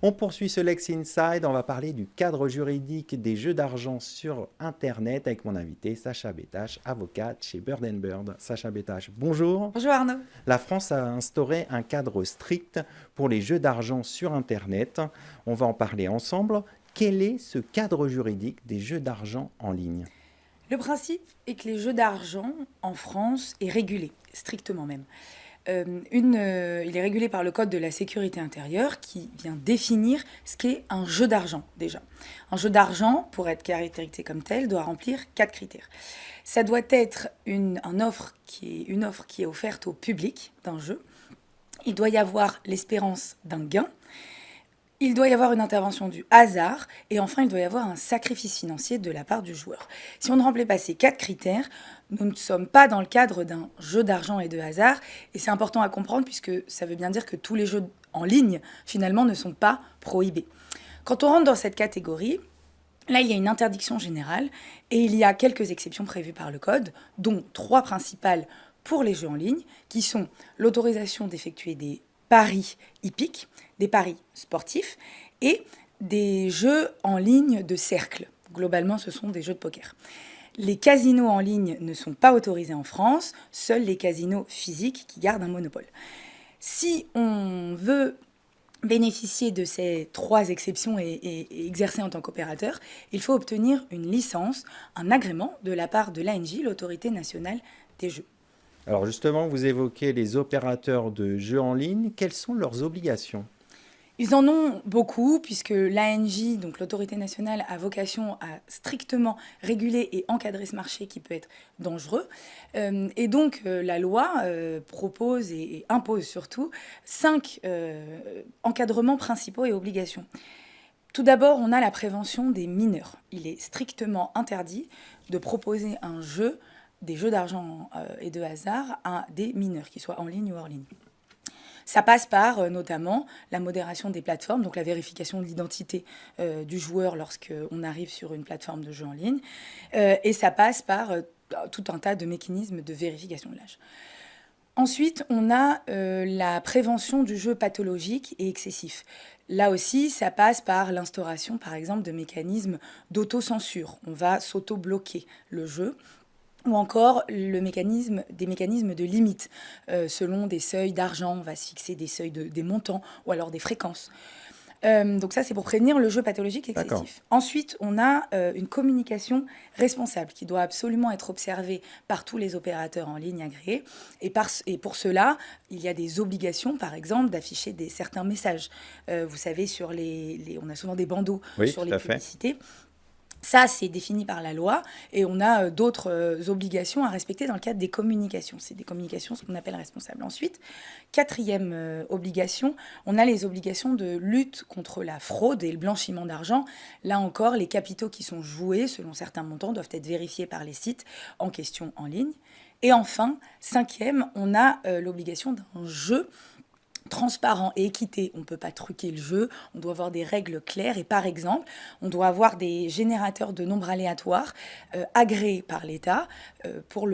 On poursuit ce Lex Inside, on va parler du cadre juridique des jeux d'argent sur Internet avec mon invité Sacha Bétache, avocate chez Bird Bird. Sacha Bétache, bonjour. Bonjour Arnaud. La France a instauré un cadre strict pour les jeux d'argent sur Internet. On va en parler ensemble. Quel est ce cadre juridique des jeux d'argent en ligne? Le principe est que les jeux d'argent en France est régulé, strictement même. Il est régulé par le Code de la sécurité intérieure qui vient définir ce qu'est un jeu d'argent déjà. Un jeu d'argent, pour être caractérisé comme tel, doit remplir 4 critères. Ça doit être une offre qui est offerte au public d'un jeu. Il doit y avoir l'espérance d'un gain. Il doit y avoir une intervention du hasard et enfin il doit y avoir un sacrifice financier de la part du joueur. Si on ne remplit pas ces 4 critères, nous ne sommes pas dans le cadre d'un jeu d'argent et de hasard et c'est important à comprendre puisque ça veut bien dire que tous les jeux en ligne finalement ne sont pas prohibés. Quand on rentre dans cette catégorie, là, il y a une interdiction générale et il y a quelques exceptions prévues par le Code, dont 3 principales pour les jeux en ligne, qui sont l'autorisation d'effectuer des paris hippiques, des paris sportifs et des jeux en ligne de cercle. Globalement, ce sont des jeux de poker. Les casinos en ligne ne sont pas autorisés en France, seuls les casinos physiques qui gardent un monopole. Si on veut bénéficier de ces 3 exceptions et exercer en tant qu'opérateur, il faut obtenir une licence, un agrément de la part de l'ANJ, l'Autorité nationale des jeux. Alors justement, vous évoquez les opérateurs de jeux en ligne. Quelles sont leurs obligations? Ils en ont beaucoup, puisque l'ANJ, donc l'autorité nationale, a vocation à strictement réguler et encadrer ce marché qui peut être dangereux. Et donc la loi propose et impose surtout 5 encadrements principaux et obligations. Tout d'abord, on a la prévention des mineurs. Il est strictement interdit de proposer un jeu, des jeux d'argent et de hasard à des mineurs, qu'ils soient en ligne ou hors ligne. Ça passe par notamment la modération des plateformes, donc la vérification de l'identité du joueur lorsqu'on arrive sur une plateforme de jeu en ligne. Et ça passe par tout un tas de mécanismes de vérification de l'âge. Ensuite, on a la prévention du jeu pathologique et excessif. Là aussi, ça passe par l'instauration, par exemple, de mécanismes d'autocensure. On va s'auto-bloquer le jeu ou encore des mécanismes de limite. Selon des seuils d'argent, on va se fixer des seuils des montants ou alors des fréquences. Donc ça, c'est pour prévenir le jeu pathologique D'accord. excessif. Ensuite, on a une communication responsable qui doit absolument être observée par tous les opérateurs en ligne agréés. Et pour cela, il y a des obligations, par exemple, d'afficher certains messages. Vous savez, on a souvent des bandeaux Oui, sur tout les à fait. publicités. Ça, c'est défini par la loi et on a d'autres obligations à respecter dans le cadre des communications. C'est des communications, ce qu'on appelle responsables. Ensuite, quatrième obligation, on a les obligations de lutte contre la fraude et le blanchiment d'argent. Là encore, les capitaux qui sont joués selon certains montants doivent être vérifiés par les sites en question en ligne. Et enfin, cinquième, on a l'obligation d'un jeu transparent et équité. On ne peut pas truquer le jeu, on doit avoir des règles claires et par exemple, on doit avoir des générateurs de nombres aléatoires agréés par l'État pour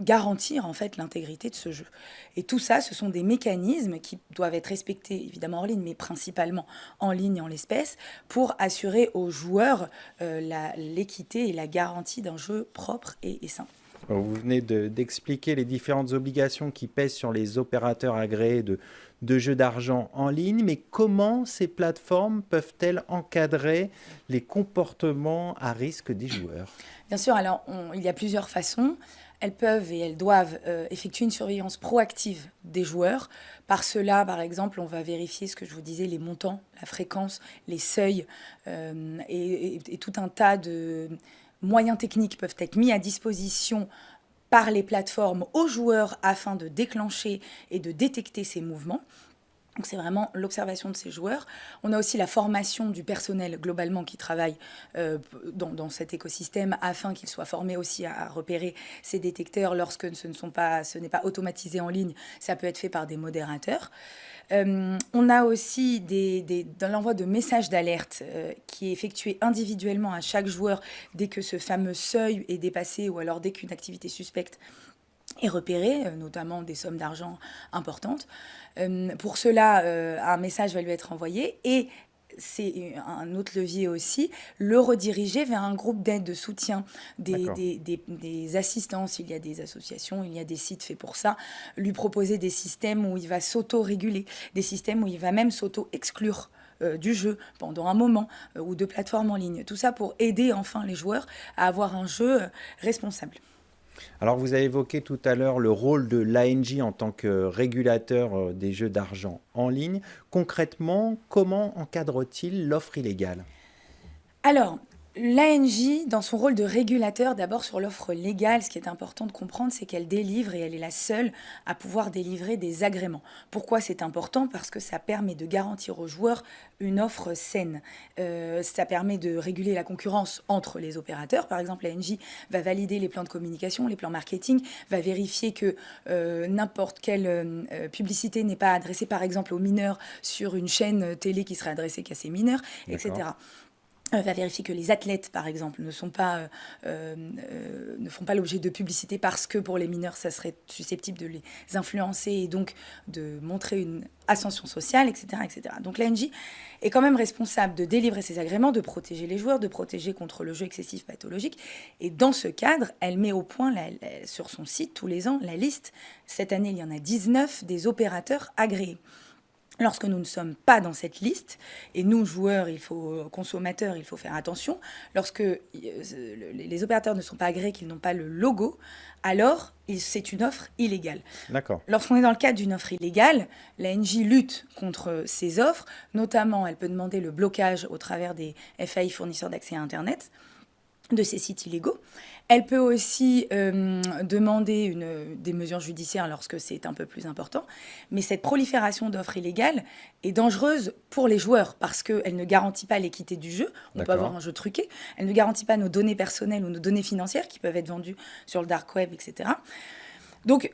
garantir en fait l'intégrité de ce jeu. Et tout ça, ce sont des mécanismes qui doivent être respectés évidemment en ligne, mais principalement en ligne en l'espèce, pour assurer aux joueurs l'équité et la garantie d'un jeu propre et sain. Vous venez d'expliquer les différentes obligations qui pèsent sur les opérateurs agréés de jeux d'argent en ligne, mais comment ces plateformes peuvent-elles encadrer les comportements à risque des joueurs? Bien sûr, alors il y a plusieurs façons. Elles peuvent et elles doivent effectuer une surveillance proactive des joueurs. Par cela, par exemple, on va vérifier ce que je vous disais, les montants, la fréquence, les seuils et tout un tas de moyens techniques peuvent être mis à disposition par les plateformes aux joueurs afin de déclencher et de détecter ces mouvements. Donc c'est vraiment l'observation de ces joueurs. On a aussi la formation du personnel globalement qui travaille dans cet écosystème afin qu'il soit formé aussi à repérer ces détecteurs lorsque ce n'est pas automatisé en ligne. Ça peut être fait par des modérateurs. On a aussi dans l'envoi de messages d'alerte qui est effectué individuellement à chaque joueur dès que ce fameux seuil est dépassé ou alors dès qu'une activité suspecte et repérer, notamment des sommes d'argent importantes. Pour cela, un message va lui être envoyé et c'est un autre levier aussi, le rediriger vers un groupe d'aide, de soutien, D'accord. des assistances. Il y a des associations, il y a des sites faits pour ça. Lui proposer des systèmes où il va s'auto-réguler, des systèmes où il va même s'auto-exclure du jeu pendant un moment ou de plateformes en ligne. Tout ça pour aider enfin les joueurs à avoir un jeu responsable. Alors, vous avez évoqué tout à l'heure le rôle de l'ANJ en tant que régulateur des jeux d'argent en ligne. Concrètement, comment encadre-t-il l'offre illégale? Alors, l'ANJ, dans son rôle de régulateur, d'abord sur l'offre légale, ce qui est important de comprendre, c'est qu'elle délivre et elle est la seule à pouvoir délivrer des agréments. Pourquoi c'est important? Parce que ça permet de garantir aux joueurs une offre saine. Ça permet de réguler la concurrence entre les opérateurs. Par exemple, l'ANJ va valider les plans de communication, les plans marketing, va vérifier que n'importe quelle publicité n'est pas adressée, par exemple, aux mineurs sur une chaîne télé qui serait adressée qu'à ces mineurs, D'accord. etc. Va vérifier que les athlètes, par exemple, ne font pas l'objet de publicité parce que pour les mineurs, ça serait susceptible de les influencer et donc de montrer une ascension sociale, etc. etc. Donc l'ANJ est quand même responsable de délivrer ces agréments, de protéger les joueurs, de protéger contre le jeu excessif pathologique. Et dans ce cadre, elle met au point sur son site tous les ans la liste. Cette année, il y en a 19 des opérateurs agréés. Lorsque nous ne sommes pas dans cette liste, et nous, joueurs, consommateurs, il faut faire attention, lorsque les opérateurs ne sont pas agréés, qu'ils n'ont pas le logo, alors c'est une offre illégale. D'accord. Lorsqu'on est dans le cadre d'une offre illégale, l'ANJ lutte contre ces offres, notamment elle peut demander le blocage au travers des FAI fournisseurs d'accès à Internet de ces sites illégaux. Elle peut aussi demander des mesures judiciaires lorsque c'est un peu plus important. Mais cette prolifération d'offres illégales est dangereuse pour les joueurs parce qu'elle ne garantit pas l'équité du jeu. On peut avoir un jeu truqué. Elle ne garantit pas nos données personnelles ou nos données financières qui peuvent être vendues sur le dark web, etc. Donc,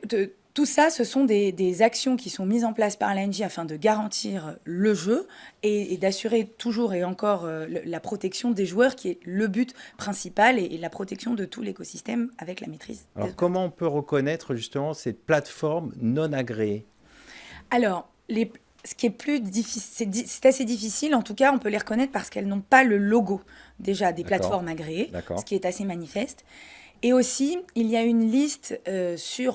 tout ça, ce sont des actions qui sont mises en place par l'ANJ afin de garantir le jeu et d'assurer toujours et encore la protection des joueurs, qui est le but principal, et la protection de tout l'écosystème avec la maîtrise. Alors, comment on peut reconnaître justement ces plateformes non agréées? Alors, ce qui est plus difficile, c'est assez difficile. En tout cas, on peut les reconnaître parce qu'elles n'ont pas le logo déjà des plateformes agréées, ce qui est assez manifeste. Et aussi, il y a une liste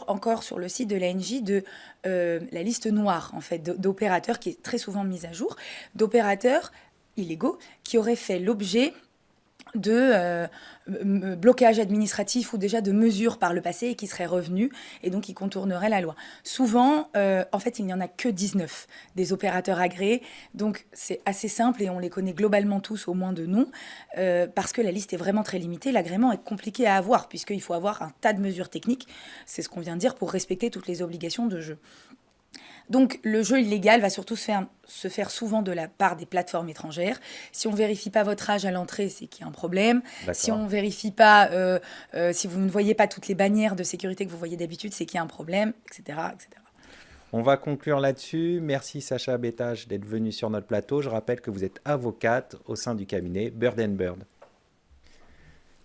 encore sur le site de l'ANJ de la liste noire en fait d'opérateurs qui est très souvent mise à jour, d'opérateurs illégaux qui auraient fait l'objet de blocage administratif ou déjà de mesures par le passé et qui seraient revenus et donc qui contourneraient la loi. Souvent, en fait, il n'y en a que 19 des opérateurs agréés, donc c'est assez simple et on les connaît globalement tous au moins de nom, parce que la liste est vraiment très limitée. L'agrément est compliqué à avoir puisqu'il faut avoir un tas de mesures techniques, c'est ce qu'on vient de dire, pour respecter toutes les obligations de jeu. Donc le jeu illégal va surtout se faire souvent de la part des plateformes étrangères. Si on ne vérifie pas votre âge à l'entrée, c'est qu'il y a un problème. Si on ne vérifie pas, si vous ne voyez pas toutes les bannières de sécurité que vous voyez d'habitude, c'est qu'il y a un problème, etc., etc. On va conclure là-dessus. Merci Sacha Bétage d'être venue sur notre plateau. Je rappelle que vous êtes avocate au sein du cabinet Bird & Bird.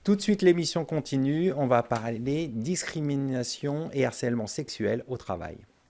Tout de suite, l'émission continue. On va parler discrimination et harcèlement sexuel au travail.